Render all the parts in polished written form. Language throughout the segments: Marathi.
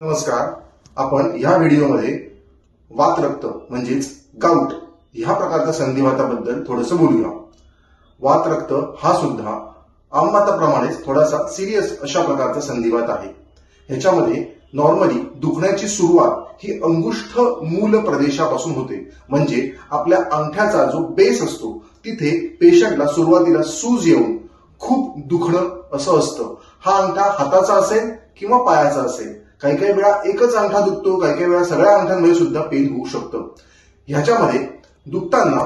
नमस्कार. आपण या व्हिडिओमध्ये वात रक्त म्हणजेच गाऊट ह्या प्रकारच्या संधिवाताबद्दल थोडंसं बोलूया. वात रक्त हा सुद्धा आमवाताप्रमाणेच थोडासा सिरियस अशा प्रकारचा संधिवात आहे. ह्याच्यामध्ये नॉर्मली दुखण्याची सुरुवात ही अंगुष्ठ मूल प्रदेशापासून होते. म्हणजे आपल्या अंगठ्याचा जो बेस असतो तिथे पेशंटला सुरुवातीला सूज येऊन खूप दुखणं असं असतं. हा अंगठा हाताचा असेल किंवा पायाचा असेल. काही काही वेळा एकच अंगठा दुखतो, काही काही वेळा सगळ्या अंगठ्यांमध्ये सुद्धा पेन होऊ शकतं. ह्याच्यामध्ये दुखताना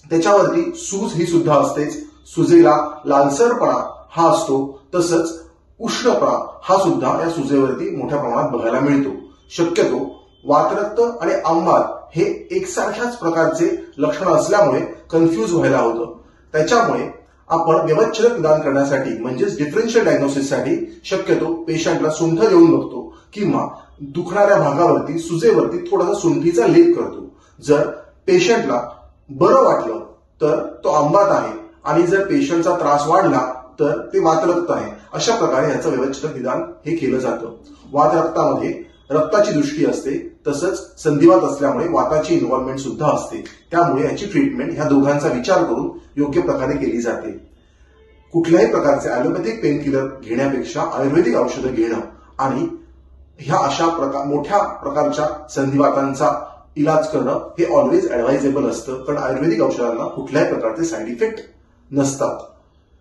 त्याच्यावरती सूज ही सुद्धा असतेच. सुजेला लालसरपणा हा असतो, तसंच उष्णपणा हा सुद्धा या सुजेवरती मोठ्या प्रमाणात बघायला मिळतो. शक्यतो वातरक्त आणि आंबात हे एकसारख्याच प्रकारचे लक्षण असल्यामुळे कन्फ्यूज व्हायला होतं. त्याच्यामुळे आपण व्यवस्थित निदान करण्यासाठी म्हणजेच डिफरन्शियल डायग्नोसिससाठी शक्यतो पेशंटला सुंठ देऊन बघतो किंवा दुखणाऱ्या भागावरती सुजेवरती थोडासा सुंठीचा लेप करतो. जर पेशंटला बरं वाटलं तर तो आंबात आहे आणि जर पेशंटचा त्रास वाढला तर ते वातरक्त आहे. अशा प्रकारे याचं व्यवस्थित निदान हे केलं जातं. वातरक्तामध्ये रक्ताची दृष्टी असते, तसंच संधिवात असल्यामुळे वाताची इन्व्हॉल्वमेंट सुद्धा असते. त्यामुळे याची ट्रीटमेंट ह्या दोघांचा विचार करून योग्य प्रकारे केली जाते. कुठल्याही प्रकारचे ॲलोपॅथिक पेनकिलर घेण्यापेक्षा आयुर्वेदिक औषधं घेणं आणि ह्या अशा मोठ्या प्रकारच्या संधिवातांचा इलाज करणं हे ऑलवेज ऍडवायझेबल असतं. कारण आयुर्वेदिक औषधांना कुठल्याही प्रकारचे साईड इफेक्ट नसतात.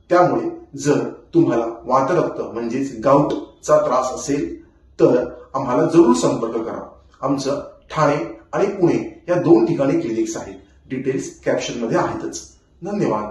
त्यामुळे जर तुम्हाला वातरक्त म्हणजेच गाऊटचा त्रास असेल तर आम्हाला जरूर संपर्क करा. आमचं ठाणे आणि पुणे या 2 ठिकाणी क्लिनिक्स आहेत. डिटेल्स कॅप्शनमध्ये आहेतच. धन्यवाद.